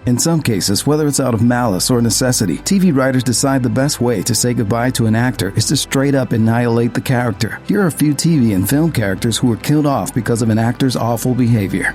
In some cases, whether it's out of malice or necessity, TV writers decide the best way to say goodbye to an actor is to straight up annihilate the character. Here are a few TV and film characters who were killed off because of an actor's awful behavior.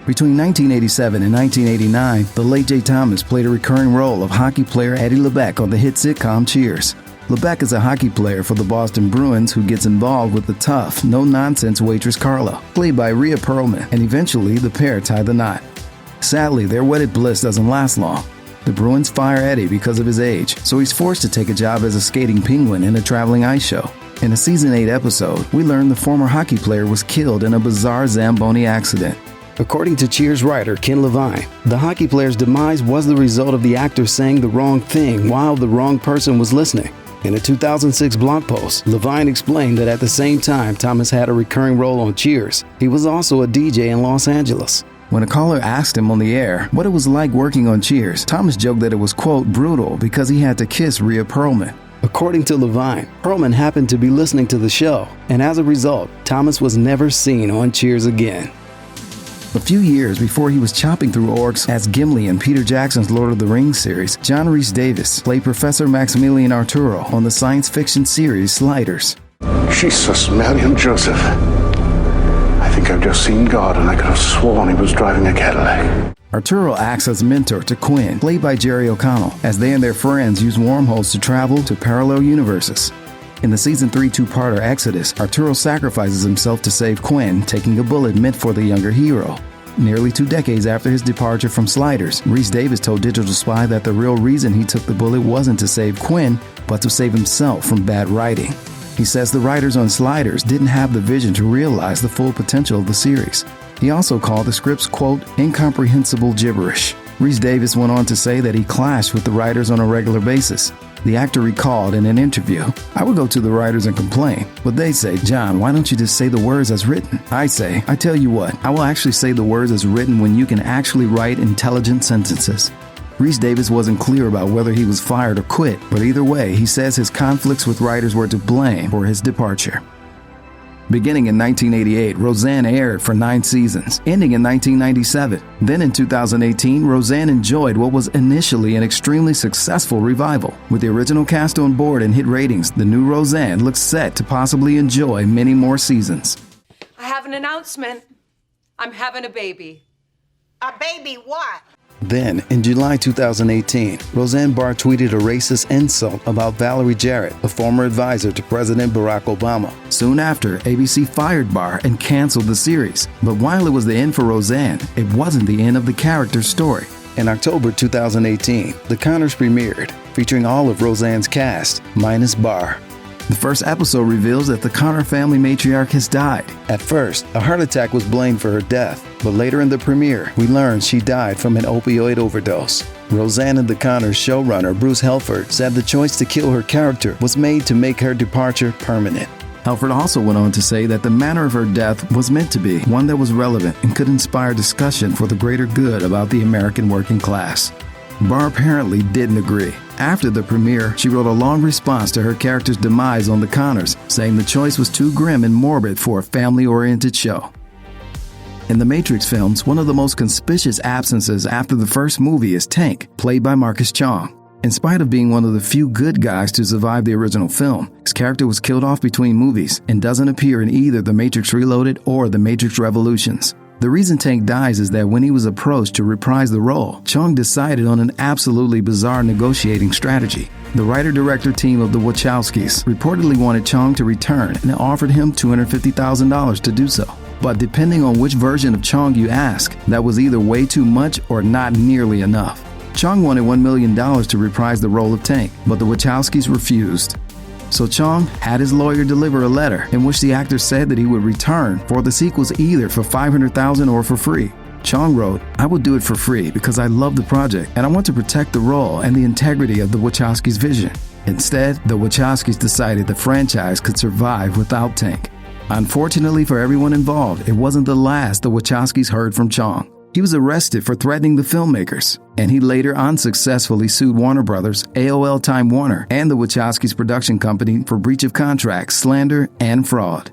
Between 1987 and 1989, the late Jay Thomas played a recurring role of hockey player Eddie LeBec on the hit sitcom Cheers. LeBec is a hockey player for the Boston Bruins who gets involved with the tough, no-nonsense waitress Carla, played by Rhea Perlman, and eventually the pair tie the knot. Sadly, their wedded bliss doesn't last long. The Bruins fire Eddie because of his age, so he's forced to take a job as a skating penguin in a traveling ice show. In a Season 8 episode, we learn the former hockey player was killed in a bizarre Zamboni accident. According to Cheers writer Ken Levine, the hockey player's demise was the result of the actor saying the wrong thing while the wrong person was listening. In a 2006 blog post, Levine explained that at the same time Thomas had a recurring role on Cheers, he was also a DJ in Los Angeles. When a caller asked him on the air what it was like working on Cheers, Thomas joked that it was, quote, brutal because he had to kiss Rhea Perlman. According to Levine, Perlman happened to be listening to the show, and as a result, Thomas was never seen on Cheers again. A few years before he was chopping through orcs as Gimli in Peter Jackson's Lord of the Rings series, John Rhys-Davies played Professor Maximilian Arturo on the science fiction series Sliders. Jesus, Mary and Joseph. I think I've just seen God and I could have sworn he was driving a Cadillac. Arturo acts as mentor to Quinn, played by Jerry O'Connell, as they and their friends use wormholes to travel to parallel universes. In the Season 3 two-parter Exodus, Arturo sacrifices himself to save Quinn, taking a bullet meant for the younger hero. Nearly 2 decades after his departure from Sliders, Rhys-Davies told Digital Spy that the real reason he took the bullet wasn't to save Quinn, but to save himself from bad writing. He says the writers on Sliders didn't have the vision to realize the full potential of the series. He also called the scripts, quote, incomprehensible gibberish. Rhys-Davies went on to say that he clashed with the writers on a regular basis. The actor recalled in an interview, I would go to the writers and complain, but they say, John, why don't you just say the words as written? I say, I tell you what, I will actually say the words as written when you can actually write intelligent sentences. Rhys-Davies wasn't clear about whether he was fired or quit, but either way, he says his conflicts with writers were to blame for his departure. Beginning in 1988, Roseanne aired for 9 seasons, ending in 1997. Then in 2018, Roseanne enjoyed what was initially an extremely successful revival. With the original cast on board and hit ratings, the new Roseanne looks set to possibly enjoy many more seasons. I have an announcement. I'm having a baby. A baby what? Then, in July 2018, Roseanne Barr tweeted a racist insult about Valerie Jarrett, a former advisor to President Barack Obama. Soon after, ABC fired Barr and canceled the series. But while it was the end for Roseanne, it wasn't the end of the character's story. In October 2018, The Conners premiered, featuring all of Roseanne's cast, minus Barr. The first episode reveals that the Connor family matriarch has died. At first, a heart attack was blamed for her death, but later in the premiere, we learned she died from an opioid overdose. Roseanne and the Connors showrunner Bruce Helford said the choice to kill her character was made to make her departure permanent. Helford also went on to say that the manner of her death was meant to be one that was relevant and could inspire discussion for the greater good about the American working class. Barr apparently didn't agree. After the premiere, she wrote a long response to her character's demise on The Conners, saying the choice was too grim and morbid for a family-oriented show. In the Matrix films, one of the most conspicuous absences after the first movie is Tank, played by Marcus Chong. In spite of being one of the few good guys to survive the original film, his character was killed off between movies and doesn't appear in either The Matrix Reloaded or The Matrix Revolutions. The reason Tank dies is that when he was approached to reprise the role, Chong decided on an absolutely bizarre negotiating strategy. The writer-director team of the Wachowskis reportedly wanted Chong to return and offered him $250,000 to do so. But depending on which version of Chong you ask, that was either way too much or not nearly enough. Chong wanted $1 million to reprise the role of Tank, but the Wachowskis refused. So Chong had his lawyer deliver a letter in which the actor said that he would return for the sequels either for $500,000 or for free. Chong wrote, I will do it for free because I love the project and I want to protect the role and the integrity of the Wachowskis' vision. Instead, the Wachowskis decided the franchise could survive without Tank. Unfortunately for everyone involved, it wasn't the last the Wachowskis heard from Chong. He was arrested for threatening the filmmakers, and he later unsuccessfully sued Warner Brothers, AOL Time Warner, and the Wachowskis production company for breach of contract, slander, and fraud.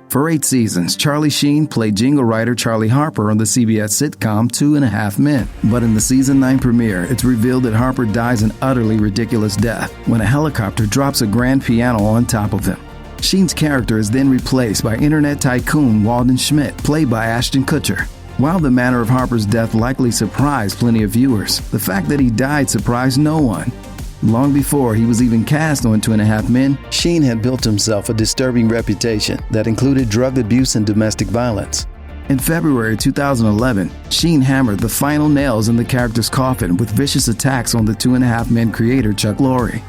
For 8 seasons, Charlie Sheen played jingle writer Charlie Harper on the CBS sitcom 2.5 Men. But in the season 9 premiere, it's revealed that Harper dies an utterly ridiculous death when a helicopter drops a grand piano on top of him. Sheen's character is then replaced by internet tycoon Walden Schmidt, played by Ashton Kutcher. While the manner of Harper's death likely surprised plenty of viewers, the fact that he died surprised no one. Long before he was even cast on 2.5 Men, Sheen had built himself a disturbing reputation that included drug abuse and domestic violence. In February 2011, Sheen hammered the final nails in the character's coffin with vicious attacks on the 2.5 Men creator Chuck Lorre.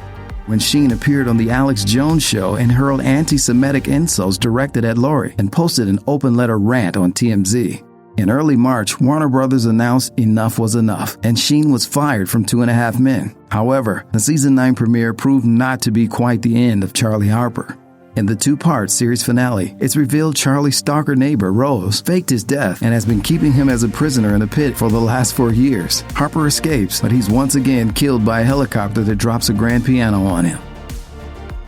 When Sheen appeared on The Alex Jones Show and hurled anti-Semitic insults directed at Lorre and posted an open letter rant on TMZ. In early March, Warner Brothers announced enough was enough, and Sheen was fired from 2.5 Men. However, the season 9 premiere proved not to be quite the end of Charlie Harper. In the 2-part series finale, it's revealed Charlie's stalker neighbor, Rose, faked his death and has been keeping him as a prisoner in a pit for the last 4 years. Harper escapes, but he's once again killed by a helicopter that drops a grand piano on him.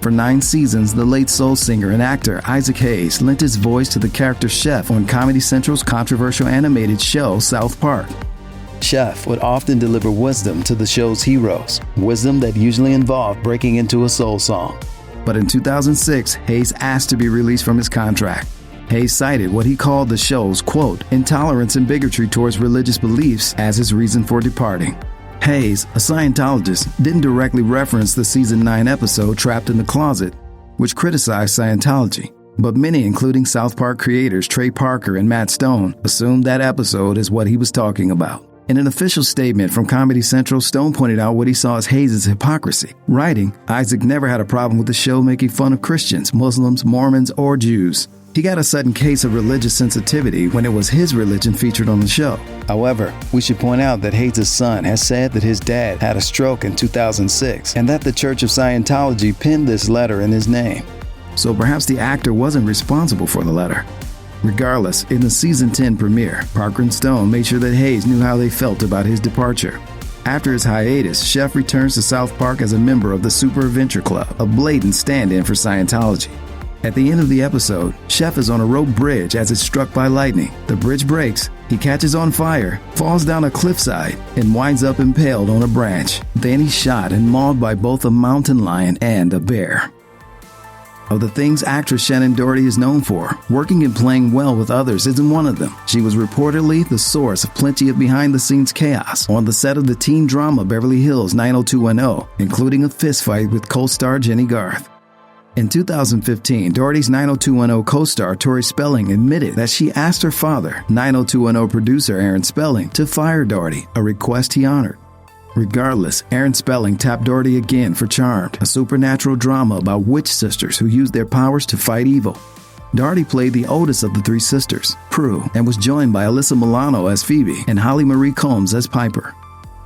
For 9 seasons, the late soul singer and actor Isaac Hayes lent his voice to the character Chef on Comedy Central's controversial animated show South Park. Chef would often deliver wisdom to the show's heroes, wisdom that usually involved breaking into a soul song. But in 2006, Hayes asked to be released from his contract. Hayes cited what he called the show's, quote, intolerance and bigotry towards religious beliefs as his reason for departing. Hayes, a Scientologist, didn't directly reference the season 9 episode Trapped in the Closet, which criticized Scientology. But many, including South Park creators Trey Parker and Matt Stone, assumed that episode is what he was talking about. In an official statement from Comedy Central, Stone pointed out what he saw as Hayes' hypocrisy, writing, Isaac never had a problem with the show making fun of Christians, Muslims, Mormons, or Jews. He got a sudden case of religious sensitivity when it was his religion featured on the show. However, we should point out that Hayes' son has said that his dad had a stroke in 2006 and that the Church of Scientology penned this letter in his name. So perhaps the actor wasn't responsible for the letter. Regardless, in the season 10 premiere, Parker and Stone made sure that Hayes knew how they felt about his departure. After his hiatus, Chef returns to South Park as a member of the Super Adventure Club, a blatant stand-in for Scientology. At the end of the episode, Chef is on a rope bridge as it's struck by lightning. The bridge breaks, he catches on fire, falls down a cliffside, and winds up impaled on a branch. Then he's shot and mauled by both a mountain lion and a bear. Of the things actress Shannen Doherty is known for, working and playing well with others isn't one of them. She was reportedly the source of plenty of behind-the-scenes chaos on the set of the teen drama Beverly Hills 90210, including a fistfight with co-star Jenny Garth. In 2015, Doherty's 90210 co-star Tori Spelling admitted that she asked her father, 90210 producer Aaron Spelling, to fire Doherty, a request he honored. Regardless, Aaron Spelling tapped Doherty again for Charmed, a supernatural drama about witch sisters who use their powers to fight evil. Doherty played the oldest of the 3 sisters, Prue, and was joined by Alyssa Milano as Phoebe and Holly Marie Combs as Piper.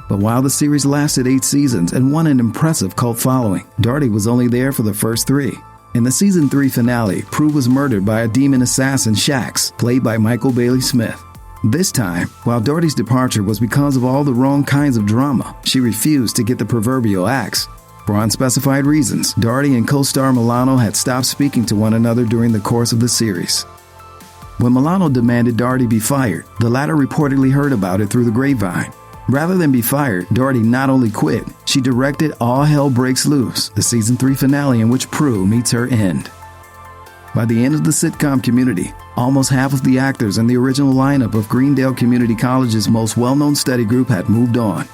But while the series lasted 8 seasons and won an impressive cult following, Doherty was only there for the first 3. In the season 3 finale, Prue was murdered by a demon assassin, Shax, played by Michael Bailey Smith. This time, while Doherty's departure was because of all the wrong kinds of drama, she refused to get the proverbial axe. For unspecified reasons, Doherty and co-star Milano had stopped speaking to one another during the course of the series. When Milano demanded Doherty be fired, the latter reportedly heard about it through the grapevine. Rather than be fired, Doherty not only quit, she directed All Hell Breaks Loose, the season 3 finale in which Prue meets her end. By the end of the sitcom Community, almost half of the actors in the original lineup of Greendale Community College's most well-known study group had moved on.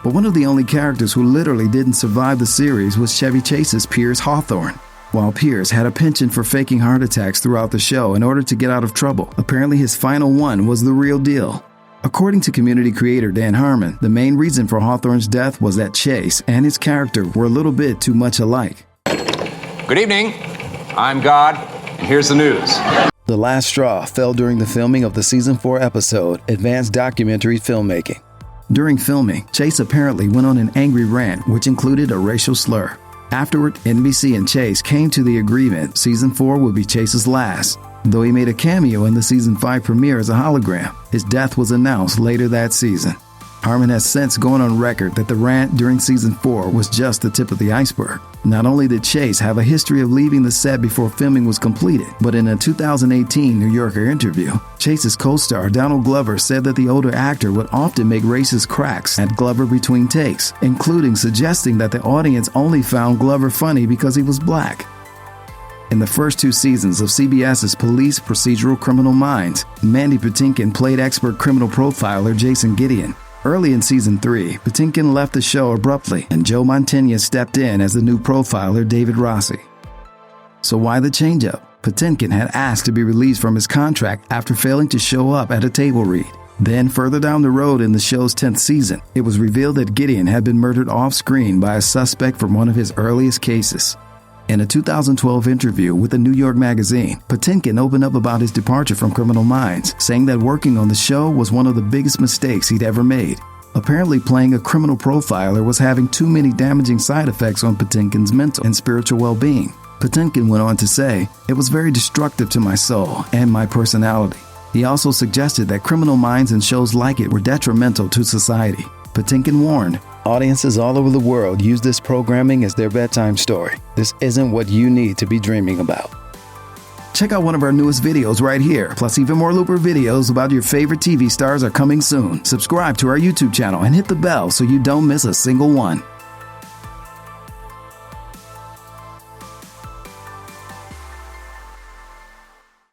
But one of the only characters who literally didn't survive the series was Chevy Chase's Pierce Hawthorne. While Pierce had a penchant for faking heart attacks throughout the show in order to get out of trouble, apparently his final one was the real deal. According to Community creator Dan Harmon, the main reason for Hawthorne's death was that Chase and his character were a little bit too much alike. Good evening. I'm God, and here's the news. The last straw fell during the filming of the season 4 episode, Advanced Documentary Filmmaking. During filming, Chase apparently went on an angry rant, which included a racial slur. Afterward, NBC and Chase came to the agreement season 4 would be Chase's last. Though he made a cameo in the season 5 premiere as a hologram, his death was announced later that season. Harmon has since gone on record that the rant during season 4 was just the tip of the iceberg. Not only did Chase have a history of leaving the set before filming was completed, but in a 2018 New Yorker interview, Chase's co-star Donald Glover said that the older actor would often make racist cracks at Glover between takes, including suggesting that the audience only found Glover funny because he was black. In the first 2 seasons of CBS's police procedural Criminal Minds, Mandy Patinkin played expert criminal profiler Jason Gideon. Early in season 3, Patinkin left the show abruptly, and Joe Mantegna stepped in as the new profiler David Rossi. So why the changeup? Patinkin had asked to be released from his contract after failing to show up at a table read. Then, further down the road in the show's 10th season, it was revealed that Gideon had been murdered off-screen by a suspect from one of his earliest cases. In a 2012 interview with the New York Magazine, Patinkin opened up about his departure from Criminal Minds, saying that working on the show was one of the biggest mistakes he'd ever made. Apparently, playing a criminal profiler was having too many damaging side effects on Patinkin's mental and spiritual well-being. Patinkin went on to say, "It was very destructive to my soul and my personality." He also suggested that Criminal Minds and shows like it were detrimental to society. Patinkin warned, "Audiences all over the world use this programming as their bedtime story. This isn't what you need to be dreaming about." Check out one of our newest videos right here. Plus, even more Looper videos about your favorite TV stars are coming soon. Subscribe to our YouTube channel and hit the bell so you don't miss a single one.